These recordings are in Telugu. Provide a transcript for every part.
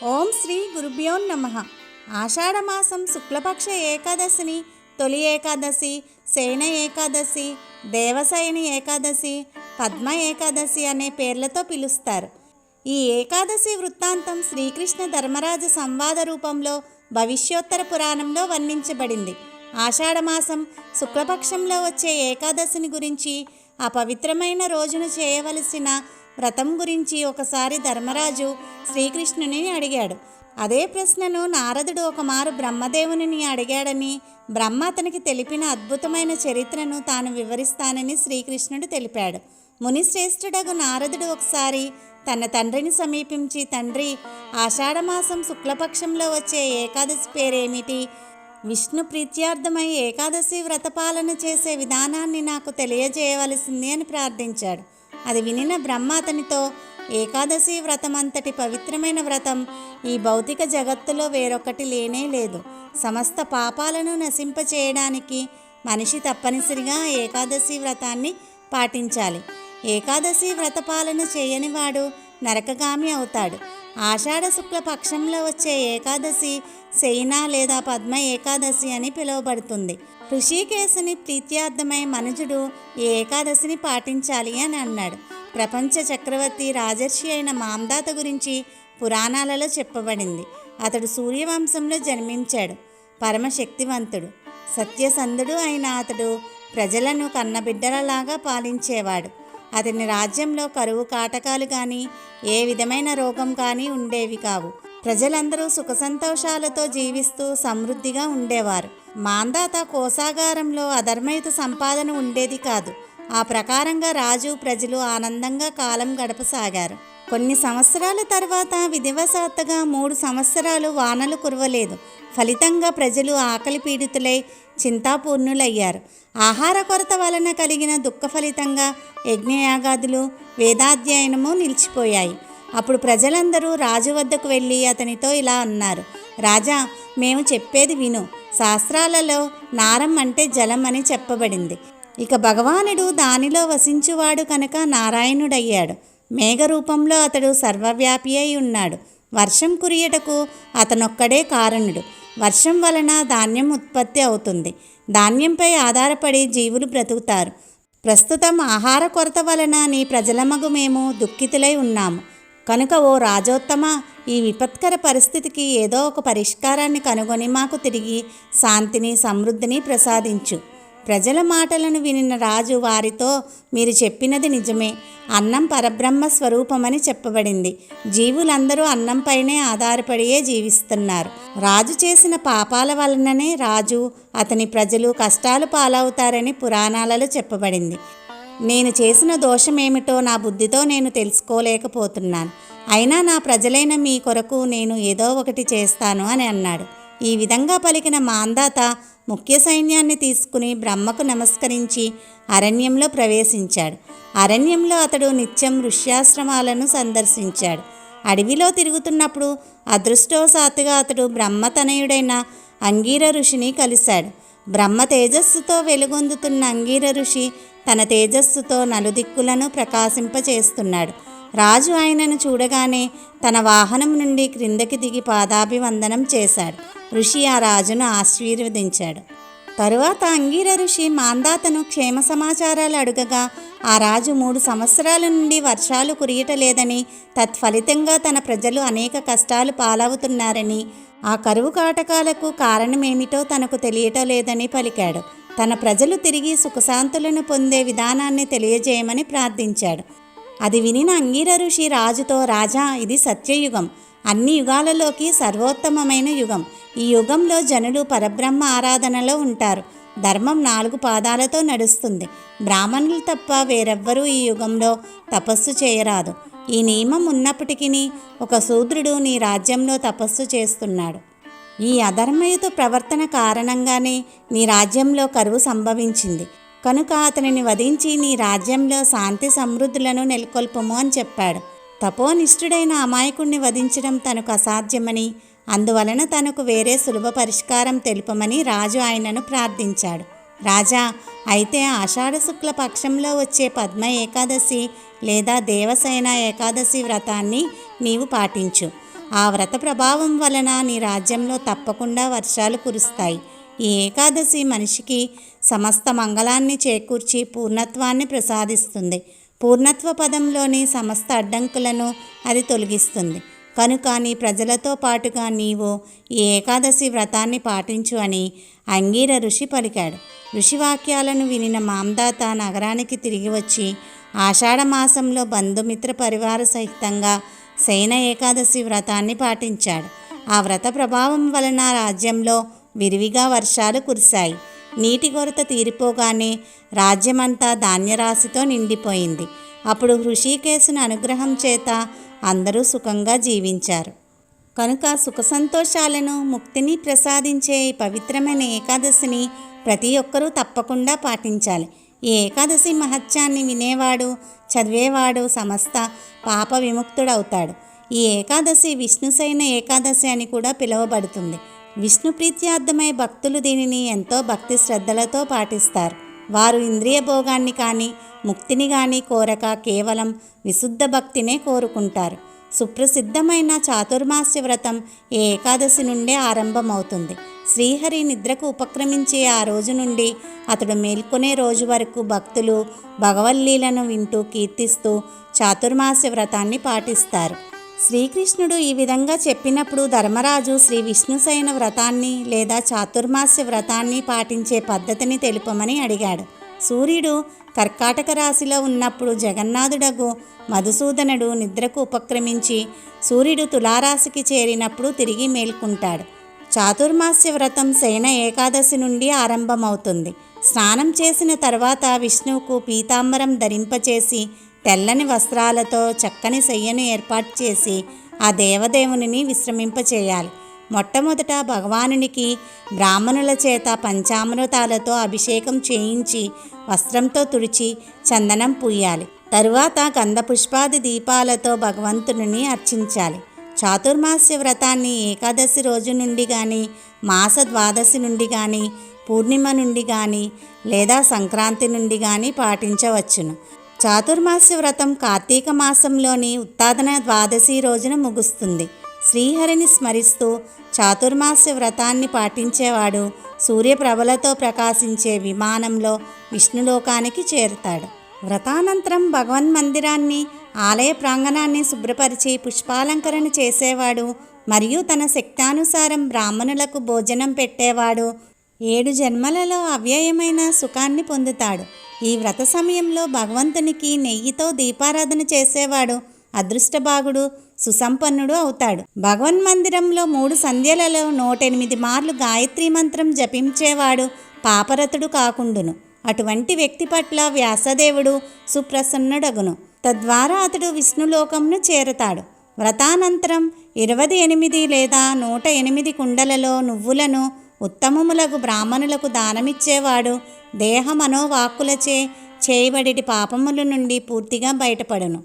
ఓం శ్రీ గురుభ్యో నమః. ఆషాఢమాసం శుక్లపక్ష ఏకాదశిని తొలి ఏకాదశి, శయన ఏకాదశి, దేవశయని ఏకాదశి, పద్మ ఏకాదశి అనే పేర్లతో పిలుస్తారు. ఈ ఏకాదశి వృత్తాంతం శ్రీకృష్ణ ధర్మరాజ సంవాద రూపంలో భవిష్యోత్తర పురాణంలో వర్ణించబడింది. ఆషాఢమాసం శుక్లపక్షంలో వచ్చే ఏకాదశిని గురించి, ఆ పవిత్రమైన రోజున చేయవలసిన వ్రతం గురించి ఒకసారి ధర్మరాజు శ్రీకృష్ణుని అడిగాడు. అదే ప్రశ్నను నారదుడు ఒకమారు బ్రహ్మదేవుని అడిగాడని, బ్రహ్మ అతనికి తెలిపిన అద్భుతమైన చరిత్రను తాను వివరిస్తానని శ్రీకృష్ణుడు తెలిపాడు. మునిశ్రేష్ఠుడగు నారదుడు ఒకసారి తన తండ్రిని సమీపించి, తండ్రి, ఆషాఢమాసం శుక్లపక్షంలో వచ్చే ఏకాదశి పేరేమిటి? విష్ణు ప్రీత్యార్థమై ఏకాదశి వ్రతపాలన చేసే విధానాన్ని నాకు తెలియజేయవలసింది అని ప్రార్థించాడు. అది వినిన బ్రహ్మ అతనితో, ఏకాదశి వ్రతం అంతటి పవిత్రమైన వ్రతం ఈ భౌతిక జగత్తులో వేరొకటి లేనే లేదు. సమస్త పాపాలను నశింపచేయడానికి మనిషి తప్పనిసరిగా ఏకాదశి వ్రతాన్ని పాటించాలి. ఏకాదశి వ్రతపాలన చేయనివాడు నరకగామి అవుతాడు. ఆషాఢ శుక్ల పక్షంలో వచ్చే ఏకాదశి శయన లేదా పద్మ ఏకాదశి అని పిలువబడుతుంది. ఋషికేశుని ప్రీత్యార్థమై మనుజుడు ఈ ఏకాదశిని పాటించాలి అని అన్నాడు. ప్రపంచ చక్రవర్తి రాజర్షి అయిన మాంధాత గురించి పురాణాలలో చెప్పబడింది. అతడు సూర్యవంశంలో జన్మించాడు. పరమశక్తివంతుడు, సత్యసంధుడు అయిన అతడు ప్రజలను కన్నబిడ్డలలాగా పాలించేవాడు. అతని రాజ్యంలో కరువు కాటకాలు కానీ, ఏ విధమైన రోగం కానీ ఉండేవి కావు. ప్రజలందరూ సుఖ సంతోషాలతో జీవిస్తూ సమృద్ధిగా ఉండేవారు. మాంధాత కోశాగారంలో అధర్మయుత సంపాదన ఉండేది కాదు. ఆ ప్రకారంగా రాజు, ప్రజలు ఆనందంగా కాలం గడపసాగారు. కొన్ని సంవత్సరాల తర్వాత విధివశాత్తుగా 3 సంవత్సరాలు వానలు కురవలేదు. ఫలితంగా ప్రజలు ఆకలి పీడితులై చింతాపూర్ణులయ్యారు. ఆహార కొరత వలన కలిగిన దుఃఖ ఫలితంగా యజ్ఞయాగాదులు, వేదాధ్యయనము నిలిచిపోయాయి. అప్పుడు ప్రజలందరూ రాజు వద్దకు వెళ్ళి అతనితో ఇలా అన్నారు: రాజా, మేము చెప్పేది విను. శాస్త్రాలలో నారం అంటే జలం అని చెప్పబడింది. ఇక భగవానుడు దానిలో వసించువాడు కనుక నారాయణుడయ్యాడు. మేఘ రూపంలో అతడు సర్వవ్యాపి అయి ఉన్నాడు. వర్షం కురియటకు అతనొక్కడే కారణుడు. వర్షం వలన ధాన్యం ఉత్పత్తి అవుతుంది. ధాన్యంపై ఆధారపడి జీవులు బ్రతుకుతారు. ప్రస్తుతం ఆహార కొరత వలన నీ ప్రజలమగు మేము దుఃఖితులై ఉన్నాము. కనుక ఓ రాజోత్తమ, ఈ విపత్కర పరిస్థితికి ఏదో ఒక పరిష్కారాన్ని కనుగొని మాకు తిరిగి శాంతిని, సమృద్ధిని ప్రసాదించు. ప్రజల మాటలను వినిన రాజు వారితో, మీరు చెప్పినది నిజమే. అన్నం పరబ్రహ్మ స్వరూపమని చెప్పబడింది. జీవులందరూ అన్నంపైనే ఆధారపడియే జీవిస్తున్నారు. రాజు చేసిన పాపాల వలననే రాజు, అతని ప్రజలు కష్టాలు పాలవుతారని పురాణాలలో చెప్పబడింది. నేను చేసిన దోషమేమిటో నా బుద్ధితో నేను తెలుసుకోలేకపోతున్నాను. అయినా నా ప్రజలైన మీ కొరకు నేను ఏదో ఒకటి చేస్తాను అని అన్నాడు. ఈ విధంగా పలికిన మాంధాత ముఖ్య సైన్యాన్ని తీసుకుని బ్రహ్మకు నమస్కరించి అరణ్యంలో ప్రవేశించాడు. అరణ్యంలో అతడు నిత్యం ఋష్యాశ్రమాలను సందర్శించాడు. అడవిలో తిరుగుతున్నప్పుడు అదృష్టవశాత్తుగా అతడు బ్రహ్మతనయుడైన అంగీర ఋషిని కలిశాడు. బ్రహ్మ తేజస్సుతో వెలుగొందుతున్న అంగీర ఋషి తన తేజస్సుతో నలుదిక్కులను ప్రకాశింపచేస్తున్నాడు. రాజు ఆయనను చూడగానే తన వాహనం నుండి క్రిందకి దిగి పాదాభివందనం చేశాడు. ఋషి ఆ రాజును ఆశీర్వదించాడు. తరువాత అంగీర ఋషి మాంధాతను క్షేమ సమాచారాలు అడుగగా, ఆ రాజు 3 సంవత్సరాల నుండి వర్షాలు కురియటలేదని, తత్ఫలితంగా తన ప్రజలు అనేక కష్టాలు పాలవుతున్నారని, ఆ కరువు కాటకాలకు కారణమేమిటో తనకు తెలియటలేదని పలికాడు. తన ప్రజలు తిరిగి సుఖశాంతులను పొందే విధానాన్ని తెలియజేయమని ప్రార్థించాడు. అది వినిన అంగీర ఋషి రాజుతో, రాజా, ఇది సత్యయుగం, అన్ని యుగాలలోకి సర్వోత్తమమైన యుగం. ఈ యుగంలో జనులు పరబ్రహ్మ ఆరాధనలో ఉంటారు. ధర్మం 4 పాదాలతో నడుస్తుంది. బ్రాహ్మణులు తప్ప వేరెవ్వరూ ఈ యుగంలో తపస్సు చేయరాదు. ఈ నియమం ఉన్నప్పటికీ ఒక శూద్రుడు నీ రాజ్యంలో తపస్సు చేస్తున్నాడు. ఈ అధర్మయుత ప్రవర్తన కారణంగానే నీ రాజ్యంలో కరువు సంభవించింది. కనుక అతనిని వధించి నీ రాజ్యంలో శాంతి సమృద్ధులను నెలకొల్పము అని చెప్పాడు. తపోనిష్ఠుడైన అమాయకుణ్ణి వధించడం తనకు అసాధ్యమని, అందువలన తనకు వేరే సులభ పరిష్కారం తెలుపమని రాజు ఆయనను ప్రార్థించాడు. రాజా, అయితే ఆషాఢ శుక్ల పక్షంలో వచ్చే పద్మ ఏకాదశి లేదా దేవసేన ఏకాదశి వ్రతాన్ని నీవు పాటించు. ఆ వ్రత ప్రభావం వలన నీ రాజ్యంలో తప్పకుండా వర్షాలు కురుస్తాయి. ఈ ఏకాదశి మనిషికి సమస్త మంగళాన్ని చేకూర్చి పూర్ణత్వాన్ని ప్రసాదిస్తుంది. పూర్ణత్వ పదంలోని సమస్త అడ్డంకులను అది తొలగిస్తుంది. కనుక నీ ప్రజలతో పాటుగా నీవు ఈ ఏకాదశి వ్రతాన్ని పాటించు అని అంగీర ఋషి పలికాడు. ఋషివాక్యాలను వినిన మాందాత నగరానికి తిరిగి వచ్చి ఆషాఢమాసంలో బంధుమిత్ర పరివార సహితంగా శయన ఏకాదశి వ్రతాన్ని పాటించాడు. ఆ వ్రత ప్రభావం వలన రాజ్యంలో విరివిగా వర్షాలు కురిశాయి. నీటి కొరత తీరిపోగానే రాజ్యమంతా ధాన్యరాశితో నిండిపోయింది. అప్పుడు హృషికేశుని అనుగ్రహం చేత అందరూ సుఖంగా జీవించారు. కనుక సుఖ సంతోషాలను ముక్తిని ప్రసాదించే ఈ పవిత్రమైన ఏకాదశిని ప్రతి ఒక్కరూ తప్పకుండా పాటించాలి. ఈ ఏకాదశి మహత్యాన్ని వినేవాడు, చదివేవాడు సమస్త పాప విముక్తుడవుతాడు. ఈ ఏకాదశి విష్ణుశయన ఏకాదశి అని కూడా పిలువబడుతుంది. విష్ణు ప్రీత్యార్థమై భక్తులు దీనిని ఎంతో భక్తి శ్రద్ధలతో పాటిస్తారు. వారు ఇంద్రియ భోగాన్ని కానీ ముక్తిని కానీ కోరక కేవలం విశుద్ధ భక్తినే కోరుకుంటారు. సుప్రసిద్ధమైన చాతుర్మాస్య వ్రతం ఈ ఏకాదశి నుండే ఆరంభమవుతుంది. శ్రీహరి నిద్రకు ఉపక్రమించే ఆ రోజు నుండి అతడు మేల్కొనే రోజు వరకు భక్తులు భగవల్లీలను వింటూ కీర్తిస్తూ చాతుర్మాస్య వ్రతాన్ని పాటిస్తారు. శ్రీకృష్ణుడు ఈ విధంగా చెప్పినప్పుడు ధర్మరాజు శ్రీ విష్ణుశయన వ్రతాన్ని లేదా చాతుర్మాస్య వ్రతాన్ని పాటించే పద్ధతిని తెలుపమని అడిగాడు. సూర్యుడు కర్కాటక రాశిలో ఉన్నప్పుడు జగన్నాథుడగు మధుసూదనుడు నిద్రకు ఉపక్రమించి సూర్యుడు తులారాశికి చేరినప్పుడు తిరిగి మేల్కుంటాడు. చాతుర్మాస్య వ్రతం శయన ఏకాదశి నుండి ఆరంభమవుతుంది. స్నానం చేసిన తర్వాత విష్ణువుకు పీతాంబరం ధరింపచేసి తెల్లని వస్త్రాలతో చక్కని శయ్యను ఏర్పాటు చేసి ఆ దేవదేవుని విశ్రమింపచేయాలి. మొట్టమొదట భగవానునికి బ్రాహ్మణుల చేత పంచామృతాలతో అభిషేకం చేయించి వస్త్రంతో తుడిచి చందనం పూయాలి. తరువాత గంధపుష్పాది దీపాలతో భగవంతుని అర్చించాలి. చాతుర్మాస్య వ్రతాన్ని ఏకాదశి రోజు నుండి కానీ మాస ద్వాదశి నుండి కానీ పూర్ణిమ నుండి కానీ లేదా సంక్రాంతి నుండి కానీ పాటించవచ్చును. చాతుర్మాస్య వ్రతం కార్తీక మాసంలోని ఉత్తాదన ద్వాదశి రోజున ముగుస్తుంది. శ్రీహరిని స్మరిస్తూ చాతుర్మాస్య వ్రతాన్ని పాటించేవాడు సూర్యప్రభలతో ప్రకాశించే విమానంలో విష్ణులోకానికి చేరుతాడు. వ్రతానంతరం భగవన్మందిరాన్ని ఆలయ ప్రాంగణాన్ని శుభ్రపరిచి పుష్పాలంకరణ చేసేవాడు మరియు తన శక్తానుసారం బ్రాహ్మణులకు భోజనం పెట్టేవాడు 7 జన్మలలో అవ్యయమైన సుఖాన్ని పొందుతాడు. ఈ వ్రత సమయంలో భగవంతునికి నెయ్యితో దీపారాధన చేసేవాడు అదృష్టభాగుడు, సుసంపన్నుడు అవుతాడు. భగవన్మందిరంలో 3 సంధ్యలలో 108 మార్లు గాయత్రీ మంత్రం జపించేవాడు పాపరతుడు కాకుండును. అటువంటి వ్యక్తి పట్ల వ్యాసదేవుడు సుప్రసన్నుడగును. తద్వారా అతడు విష్ణులోకంను చేరతాడు. వ్రతానంతరం 28 లేదా 108 కుండలలో నువ్వులను ఉత్తమములకు బ్రాహ్మణులకు దానమిచ్చేవాడు దేహ మనోవాక్కులచే చేయబడి పాపముల నుండి పూర్తిగా బయటపడును.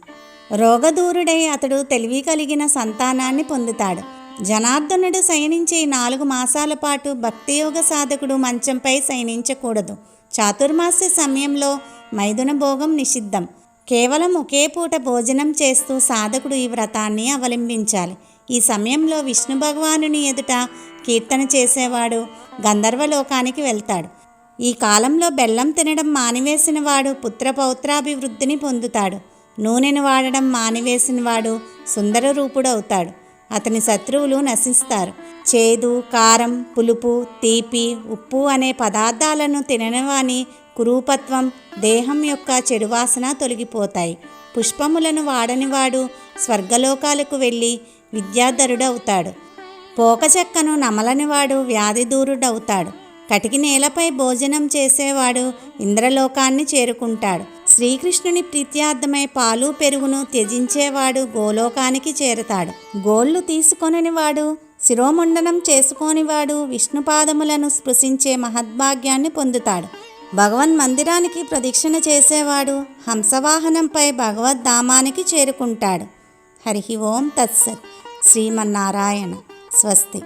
రోగదూరుడై అతడు తెలివి కలిగిన సంతానాన్ని పొందుతాడు. జనార్దనుడు శయనించే 4 మాసాల పాటు భక్తియోగ సాధకుడు మంచంపై శయనించకూడదు. చాతుర్మాస్య సమయంలో మైథున భోగం నిషిద్ధం. కేవలం ఒకే పూట భోజనం చేస్తూ సాధకుడు ఈ వ్రతాన్ని అవలంబించాలి. ఈ సమయంలో విష్ణు భగవానుని ఎదుట కీర్తన చేసేవాడు గంధర్వలోకానికి వెళ్తాడు. ఈ కాలంలో బెల్లం తినడం మానివేసిన వాడు పుత్ర పౌత్రాభివృద్ధిని పొందుతాడు. నూనెను వాడడం మానివేసిన వాడు సుందర రూపుడవుతాడు. అతని శత్రువులు నశిస్తారు. చేదు, కారం, పులుపు, తీపి, ఉప్పు అనే పదార్థాలను తిననివాని కురూపత్వం, దేహం యొక్క చెడువాసన తొలగిపోతాయి. పుష్పములను వాడనివాడు స్వర్గలోకాలకు వెళ్ళి విద్యాధరుడవుతాడు. పోకచెక్కను నమలనివాడు వ్యాధిదూరుడవుతాడు. కటికి నేలపై భోజనం చేసేవాడు ఇంద్రలోకాన్ని చేరుకుంటాడు. శ్రీకృష్ణుని ప్రీత్యార్థమై పాలు పెరుగును త్యజించేవాడు గోలోకానికి చేరతాడు. గోళ్ళు తీసుకొనివాడు శిరోముండనం చేసుకోనివాడు విష్ణుపాదములను స్పృశించే మహద్భాగ్యాన్ని పొందుతాడు. భగవన్మందిరానికి ప్రదక్షిణ చేసేవాడు హంసవాహనంపై భగవద్ధామానికి చేరుకుంటాడు. హరి ఓం తత్సత్. శ్రీమన్నారాయణ. స్వస్తి.